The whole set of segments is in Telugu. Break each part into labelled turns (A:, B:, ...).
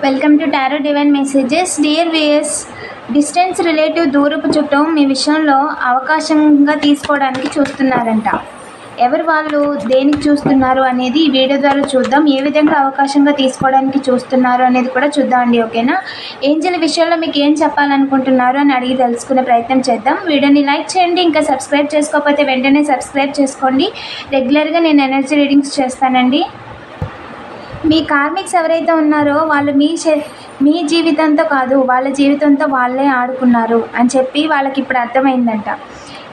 A: Welcome to tarot divine messages. Dear weirs, distance relative దూరపు చుట్టం మీ విషయంలో అవకాశంగా తీసుకోవడానికి చూస్తున్నారంట. ఎవరు వాళ్ళు, దేనికి చూస్తున్నారు అనేది ఈ వీడియో ద్వారా చూద్దాం. ఏ విధంగా అవకాశంగా తీసుకోవడానికి చూస్తున్నారు అనేది కూడా చూద్దామండి. ఓకేనా? ఏంజెల్ విషయంలో మీకు ఏం చెప్పాలనుకుంటున్నారు అని అడిగి తెలుసుకునే ప్రయత్నం చేద్దాం. వీడియోని లైక్ చేయండి. ఇంకా సబ్స్క్రైబ్ చేసుకోకపోతే వెంటనే సబ్స్క్రైబ్ చేసుకోండి. రెగ్యులర్గా నేను ఎనర్జీ రీడింగ్స్ చేస్తానండి. మీ కార్మిక్స్ ఎవరైతే ఉన్నారో వాళ్ళు మీ జీవితంతో కాదు, వాళ్ళ జీవితంతో వాళ్ళే ఆడుకున్నారు అని చెప్పి వాళ్ళకి ఇప్పుడు అర్థమైందంట.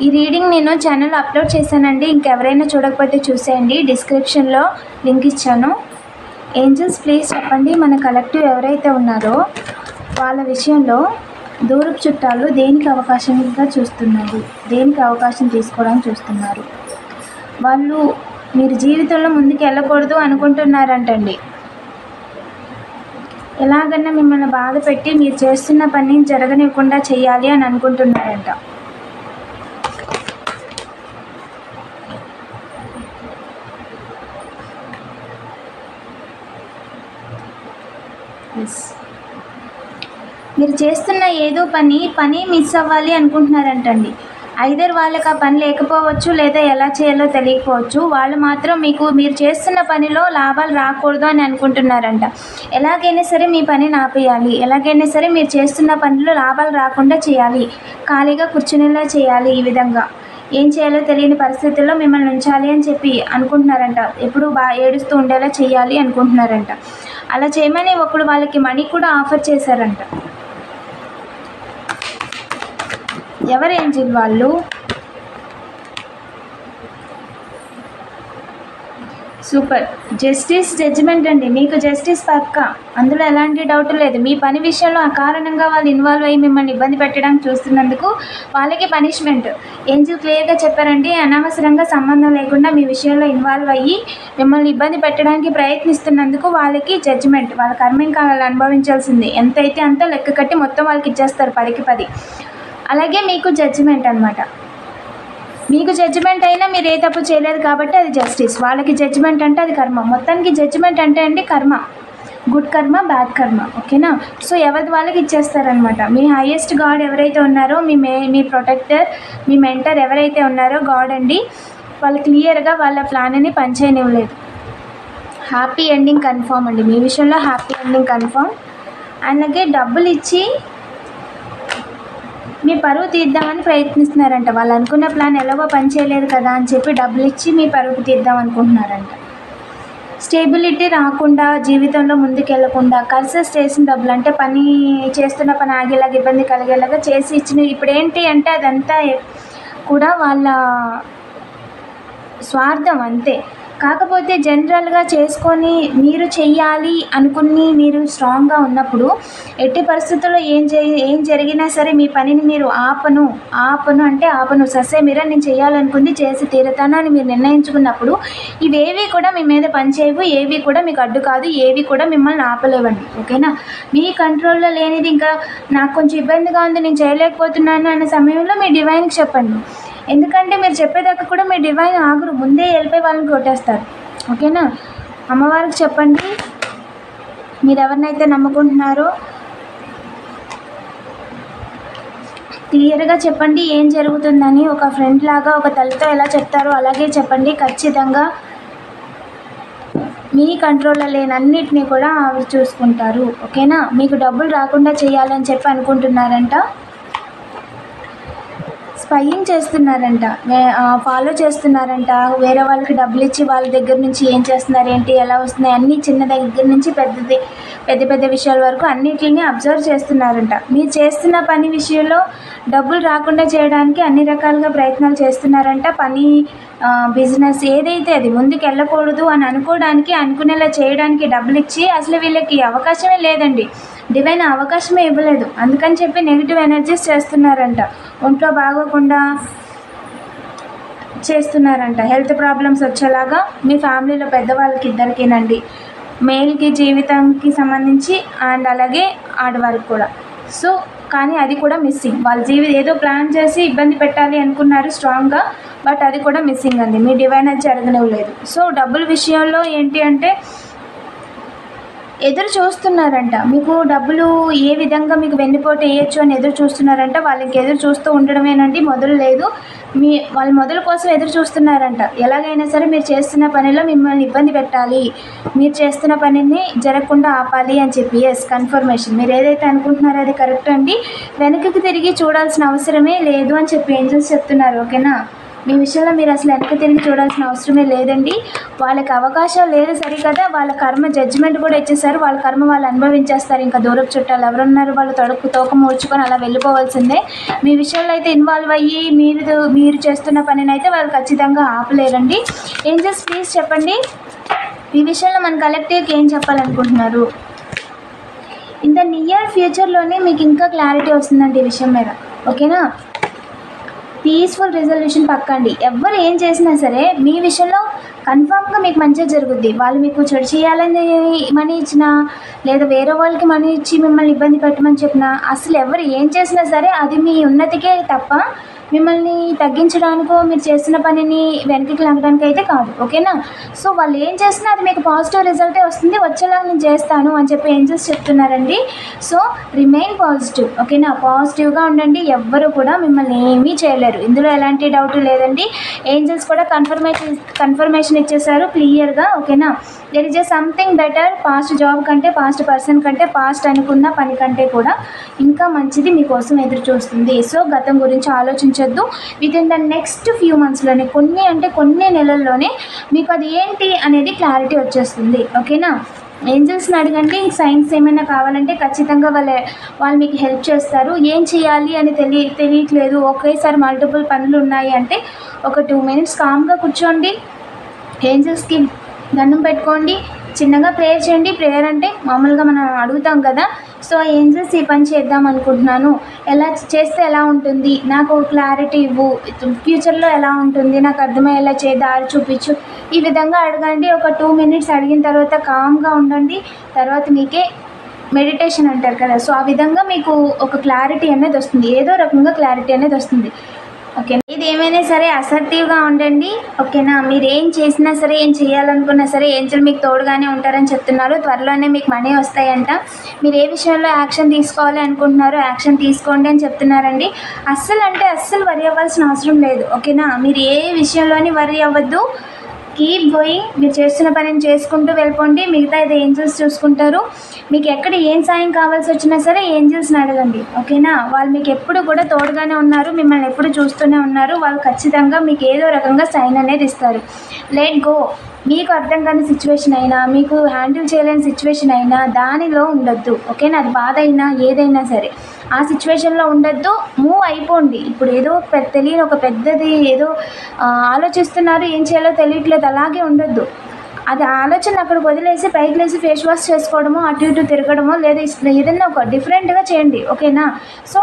A: ఈ రీడింగ్ నేను ఛానల్లో అప్లోడ్ చేశానండి. ఇంకెవరైనా చూడకపోతే చూసేయండి. డిస్క్రిప్షన్లో లింక్ ఇచ్చాను. ఏంజల్స్ ప్లీజ్ చెప్పండి, మన కలెక్టివ్ ఎవరైతే ఉన్నారో వాళ్ళ విషయంలో దూరపు చుట్టాలు దేనికి అవకాశంగా చూస్తున్నారు, దేనికి అవకాశం తీసుకోవడానికి చూస్తున్నారు. వాళ్ళు మీరు జీవితంలో ముందుకు వెళ్ళకూడదు అనుకుంటున్నారంటండి. ఎలాగన్నా మిమ్మల్ని బాధ పెట్టి మీరు చేస్తున్న పని జరగనివ్వకుండా చేయాలి అని అనుకుంటున్నారంట. మీరు చేస్తున్న ఏదో పని మిస్ అవ్వాలి అనుకుంటున్నారంటండి. ఐదర్ వాళ్ళకి ఆ పని లేకపోవచ్చు, లేదా ఎలా చేయాలో తెలియకపోవచ్చు. వాళ్ళు మాత్రం మీరు చేస్తున్న పనిలో లాభాలు రాకూడదు అని అనుకుంటున్నారంట. ఎలాగైనా సరే మీ పనిని ఆపేయాలి, ఎలాగైనా సరే మీరు చేస్తున్న పనిలో లాభాలు రాకుండా చేయాలి, ఖాళీగా కూర్చునేలా చేయాలి. ఈ విధంగా ఏం చేయాలో తెలియని పరిస్థితుల్లో మిమ్మల్ని ఉంచాలి అని చెప్పి అనుకుంటున్నారంట. ఎప్పుడు ఏడుస్తూ ఉండేలా చేయాలి అనుకుంటున్నారంట. అలా చేయమని ఒకడు వాళ్ళకి మనీ కూడా ఆఫర్ చేశారంట. ఎవరు ఏంజిల్ వాళ్ళు? సూపర్. జస్టిస్, జడ్జిమెంట్ అండి. మీకు జస్టిస్ పక్కా, అందులో ఎలాంటి డౌట్ లేదు. మీ పని విషయంలో అకారణంగా వాళ్ళు ఇన్వాల్వ్ అయ్యి మిమ్మల్ని ఇబ్బంది పెట్టడానికి చూస్తున్నందుకు వాళ్ళకి పనిష్మెంట్. ఏంజిల్ క్లియర్గా చెప్పారండి. అనవసరంగా సంబంధం లేకుండా మీ విషయంలో ఇన్వాల్వ్ అయ్యి మిమ్మల్ని ఇబ్బంది పెట్టడానికి ప్రయత్నిస్తున్నందుకు వాళ్ళకి జడ్జిమెంట్. వాళ్ళ కర్మ ఇంకా వాళ్ళు అనుభవించాల్సింది. ఎంతైతే అంత లెక్క కట్టి మొత్తం వాళ్ళకి ఇచ్చేస్తారు 10కి 10. అలాగే మీకు జడ్జిమెంట్ అనమాట. మీకు జడ్జిమెంట్ అయినా మీరు ఏ తప్పు చేయలేదు కాబట్టి అది జస్టిస్. వాళ్ళకి జడ్జిమెంట్ అంటే అది కర్మ. మొత్తానికి జడ్జిమెంట్ అంటే అండి కర్మ, గుడ్ కర్మ, బ్యాడ్ కర్మ. ఓకేనా? సో ఎవరి వాళ్ళకి ఇచ్చేస్తారనమాట. మీ హైయెస్ట్ గాడ్ ఎవరైతే ఉన్నారో, మీ ప్రొటెక్టర్, మీ మెంటర్ ఎవరైతే ఉన్నారో గాడ్ అండి, వాళ్ళు క్లియర్గా వాళ్ళ ప్లాన్ని పనిచేయనివ్వలేదు. హ్యాపీ ఎండింగ్ కన్ఫర్మ్ అండి. మీ విషయంలో హ్యాపీ ఎండింగ్ కన్ఫర్మ్. అలాగే డబ్బులు ఇచ్చి మీ పరువు తీద్దామని ప్రయత్నిస్తున్నారంట. వాళ్ళు అనుకున్న ప్లాన్ ఎలాగో పని చేయలేదు కదా అని చెప్పి డబ్బులు ఇచ్చి మీ పరువు తీద్దాం అనుకుంటున్నారంట. స్టేబిలిటీ రాకుండా, జీవితంలో ముందుకు వెళ్ళకుండా కర్సెస్ చేసిన డబ్బులు, అంటే పని చేస్తున్న పని ఆగేలాగా, ఇబ్బంది కలిగేలాగా చేసి ఇచ్చిన. ఇప్పుడు ఏంటి అంటే అదంతా కూడా వాళ్ళ స్వార్థం అంతే. కాకపోతే జనరల్గా చేసుకొని మీరు చెయ్యాలి అనుకుని మీరు స్ట్రాంగ్గా ఉన్నప్పుడు ఎట్టి పరిస్థితుల్లో ఏం జరిగినా సరే మీ పనిని మీరు ఆపను అంటే ఆపను, ససే మీరే నేను చేయాలనుకుంది చేసి తీరుతాను అని మీరు నిర్ణయించుకున్నప్పుడు ఇవేవి కూడా మీ మీద పనిచేయవు, ఏవి కూడా మీకు అడ్డు కాదు, ఏవి కూడా మిమ్మల్ని ఆపలేవండి. ఓకేనా? మీ కంట్రోల్లో లేనిది ఇంకా నాకు కొంచెం ఇబ్బందిగా ఉంది, నేను చేయలేకపోతున్నాను అన్న సమయంలో మీ డివైన్కి చెప్పండి. ఎందుకంటే మీరు చెప్పేదాకా కూడా మీ డివైన్ ఆగరు, ముందే వెళ్ళిపోయి వాళ్ళని కొట్టేస్తారు. ఓకేనా? అమ్మవారికి చెప్పండి, మీరు ఎవరినైతే నమ్ముకుంటున్నారో క్లియర్గా చెప్పండి ఏం జరుగుతుందని. ఒక ఫ్రెండ్ లాగా, ఒక తల్లితో ఎలా చెప్తారో అలాగే చెప్పండి. ఖచ్చితంగా మీ కంట్రోల్లో లేని అన్నిటినీ కూడా ఆవిడ చూసుకుంటారు. ఓకేనా? మీకు డబ్బులు రాకుండా చేయాలని చెప్పి అనుకుంటున్నారంట. స్పైయింగ్ చేస్తున్నారంట, ఫాలో చేస్తున్నారంట. వేరే వాళ్ళకి డబ్బులు ఇచ్చి వాళ్ళ దగ్గర నుంచి ఏం చేస్తున్నారు, ఏంటి, ఎలా వస్తున్నాయి అన్నీ, చిన్న దగ్గర నుంచి పెద్ద విషయాల వరకు అన్నిటిని అబ్జర్వ్ చేస్తున్నారంట. మీరు చేస్తున్న పని విషయంలో డబ్బులు రాకుండా చేయడానికి అన్ని రకాలుగా ప్రయత్నాలు చేస్తున్నారంట. పని, బిజినెస్ ఏదైతే అది ముందుకు వెళ్ళకూడదు అని అనుకోవడానికి, అనుకునేలా చేయడానికి డబ్బులు ఇచ్చి అసలు వీళ్ళకి అవకాశమే లేదండి. డివైన్ అవకాశమే ఇవ్వలేదు. అందుకని చెప్పి నెగిటివ్ ఎనర్జీస్ చేస్తున్నారంట. ఒంట్లో బాగోకుండా చేస్తున్నారంట. హెల్త్ ప్రాబ్లమ్స్ వచ్చేలాగా మీ ఫ్యామిలీలో పెద్దవాళ్ళకి ఇద్దరికేనండి, మేల్కి జీవితానికి సంబంధించి అండ్ అలాగే ఆడవారికి కూడా. సో కానీ అది కూడా మిస్సింగ్. వాళ్ళ ఏదో ప్లాన్ చేసి ఇబ్బంది పెట్టాలి అనుకున్నారు స్ట్రాంగ్గా, బట్ అది కూడా మిస్సింగ్ అండి. మీ డివైన్ అది జరగనివ్వలేదు. సో డబ్బుల విషయంలో ఏంటి అంటే ఎదురు చూస్తున్నారంట. మీకు డబ్బులు ఏ విధంగా మీకు వెన్నుపోటు వేయొచ్చు అని ఎదురు చూస్తున్నారంట. వాళ్ళకి ఎదురు చూస్తూ ఉండడమేనండి, మొదలు లేదు. వాళ్ళ మొదలు కోసం ఎదురు చూస్తున్నారంట. ఎలాగైనా సరే మీరు చేస్తున్న పనిలో మిమ్మల్ని ఇబ్బంది పెట్టాలి, మీరు చేస్తున్న పనిని జరగకుండా ఆపాలి అని చెప్పి. Yes, confirmation. మీరు ఏదైతే అనుకుంటున్నారో అది కరెక్ట్ అండి. వెనక్కి తిరిగి చూడాల్సిన అవసరమే లేదు అని చెప్పి ఏంజల్స్ చెప్తున్నారు. ఓకేనా? మీ విషయంలో మీరు అసలు వెనక్కి తిరిగి చూడాల్సిన అవసరమే లేదండి. వాళ్ళకి అవకాశం లేదు సరికదా, వాళ్ళ కర్మ జడ్జిమెంట్ కూడా ఇచ్చేసారు. వాళ్ళ కర్మ వాళ్ళు అనుభవించేస్తారు. ఇంకా దూరపు చుట్టాలు ఎవరున్నారు, వాళ్ళు తోక మూడ్చుకొని అలా వెళ్ళిపోవాల్సిందే. మీ విషయంలో అయితే ఇన్వాల్వ్ అయ్యి మీరు చేస్తున్న పనిని అయితే వాళ్ళు ఖచ్చితంగా ఆపలేరండి. ఏంజల్స్ ప్లీజ్ చెప్పండి, ఈ విషయంలో మన కలెక్టివ్కి ఏం చెప్పాలనుకుంటున్నారు? ఇన్ ద నియర్ ఫ్యూచర్లోనే మీకు ఇంకా క్లారిటీ వస్తుందండి ఈ విషయం మీద. ఓకేనా? పీస్ఫుల్ రిజల్యూషన్ పక్కండి. ఎవరు ఏం చేసినా సరే మీ విషయంలో కన్ఫామ్గా మీకు మంచిగా జరుగుద్ది. వాళ్ళు మీకు చెడు చేయాలని మనీ ఇచ్చినా, లేదా వేరే వాళ్ళకి మనీ ఇచ్చి మిమ్మల్ని ఇబ్బంది పెట్టమని చెప్పినా, అసలు ఎవరు ఏం చేసినా సరే అది మీ ఉన్నతికే తప్ప మిమ్మల్ని తగ్గించడానికో మీరు చేస్తున్న పనిని వెనక్కి లాగడానికి అయితే కాదు. ఓకేనా? సో వాళ్ళు ఏం చేసినా అది మీకు పాజిటివ్ రిజల్టే వస్తుంది. వచ్చేలా నేను చేస్తాను అని చెప్పి ఏంజల్స్ చెప్తున్నారండి. So remain positive. ఓకేనా? పాజిటివ్గా ఉండండి. ఎవ్వరు కూడా మిమ్మల్ని ఏమీ చేయలేరు. ఇందులో ఎలాంటి డౌట్ లేదండి. ఏంజల్స్ కూడా కన్ఫర్మేషన్ ఇచ్చేసారు క్లియర్గా. ఓకేనా? There is a something better. Past job కంటే, పాస్ట్ పర్సన్ కంటే, పాస్ట్ అనుకున్న పని కంటే కూడా ఇంకా మంచిది మీకోసం ఎదురు చూస్తుంది. సో గతం గురించి ఆలోచించొద్దు. Within the next few మంత్స్లోనే, కొన్ని నెలల్లోనే మీకు అది ఏంటి అనేది క్లారిటీ వచ్చేస్తుంది. ఓకేనా? ఏంజల్స్ని అడగండి. సైన్స్ ఏమైనా కావాలంటే ఖచ్చితంగా వాళ్ళు మీకు హెల్ప్ చేస్తారు. ఏం చేయాలి అని తెలియట్లేదు, ఒకేసారి మల్టిపుల్ పనులు ఉన్నాయి అంటే ఒక 2 minutes కామ్గా కూర్చోండి, ఏంజల్స్కి దండం పెట్టుకోండి, చిన్నగా ప్రేయర్ చేయండి. ప్రేయర్ అంటే మామూలుగా మనం అడుగుతాం కదా. సో ఏంజల్స్ ఈ పని చేద్దాం అనుకుంటున్నాను, ఎలా చేస్తే ఎలా ఉంటుంది, నాకు క్లారిటీ ఇవ్వు, ఫ్యూచర్లో ఎలా ఉంటుంది, నాకు అర్థమయ్యేలా దారి చూపించు. ఈ విధంగా అడగండి. ఒక 2 minutes అడిగిన తర్వాత కామ్గా ఉండండి. తర్వాత మీకే మెడిటేషన్ అంటారు కదా, సో ఆ విధంగా మీకు ఒక క్లారిటీ అనేది వస్తుంది. ఏదో రకంగా క్లారిటీ అనేది వస్తుంది. ఓకేనా? ఇది ఏమైనా సరే అసర్టివ్గా ఉండండి. ఓకేనా? మీరు ఏం చేసినా సరే, ఏం చేయాలనుకున్నా సరే ఏంజల్ మీకు తోడుగానే ఉంటారని చెప్తున్నారు. త్వరలోనే మీకు మనీ వస్తాయంట. మీరు ఏ విషయంలో యాక్షన్ తీసుకోవాలి అనుకుంటున్నారో యాక్షన్ తీసుకోండి అని చెప్తున్నారండి. అస్సలు వరి అవ్వాల్సిన అవసరం లేదు. ఓకేనా? మీరు ఏ విషయంలోని వరి అవ్వద్దు. Keep going. మీరు చేస్తున్న పనిని చేసుకుంటూ వెళ్ళిపోండి. మిగతా ఇది ఏంజల్స్ చూసుకుంటారు. మీకు ఎక్కడ ఏం సాయం కావాల్సి వచ్చినా సరే ఏంజల్స్ని అడగండి. ఓకేనా? వాళ్ళు మీకు ఎప్పుడు కూడా తోడుగానే ఉన్నారు, మిమ్మల్ని ఎప్పుడు చూస్తూనే ఉన్నారు. వాళ్ళు ఖచ్చితంగా మీకు ఏదో రకంగా సైన్ అనేది ఇస్తారు. Let go. మీకు అర్థం కాని సిచ్యువేషన్ అయినా, మీకు హ్యాండిల్ చేయలేని సిచ్యువేషన్ అయినా దానిలో ఉండొద్దు. ఓకేనా? అది బాధ అయినా ఏదైనా సరే ఆ సిచ్యువేషన్లో ఉండొద్దు. మూవ్ అయిపోండి. ఇప్పుడు ఏదో తెలియని ఒక పెద్దది ఏదో ఆలోచిస్తున్నారు, ఏం చేయాలో తెలియట్లేదు, అలాగే ఉండొద్దు. అది ఆలోచన అక్కడికి వదిలేసి పైకి లేసి ఫేస్ వాష్ చేసుకోవడమో, అటు ఇటు తిరగడమో, లేదా ఏదైనా ఒక డిఫరెంట్గా చేయండి. ఓకేనా? సో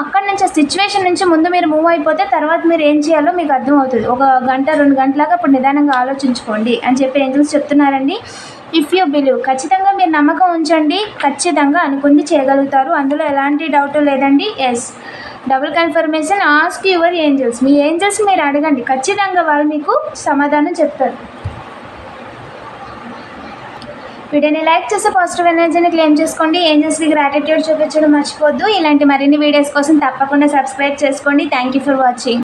A: అక్కడి నుంచి ఆ సిచ్యువేషన్ నుంచి ముందు మీరు మూవ్ అయిపోతే తర్వాత మీరు ఏం చేయాలో మీకు అర్థమవుతుంది. 1 గంట 2 గంటలాగా అప్పుడు నిదానంగా ఆలోచించుకోండి అని చెప్పి ఏంజల్స్ చెప్తున్నారండి. ఇఫ్ యూ బిలీవ్, ఖచ్చితంగా మీరు నమ్మకం ఉంచండి, ఖచ్చితంగా అనుకుంది చేయగలుగుతారు. అందులో ఎలాంటి డౌట్ లేదండి. Yes, double confirmation. Ask your angels. మీ ఏంజల్స్ మీరు అడగండి, ఖచ్చితంగా వాళ్ళు మీకు సమాధానం చెప్తారు. వీడియోని లైక్ చేసి పాజిటివ్ ఎనర్జీని క్లెయిమ్ చేసుకోండి. ఏంజల్స్కి గ్రాటిట్యూడ్ చూపించడం మర్చిపోద్దు. ఇలాంటి మరిన్ని వీడియోస్ కోసం తప్పకుండా సబ్స్క్రైబ్ చేసుకోండి. Thank you for watching.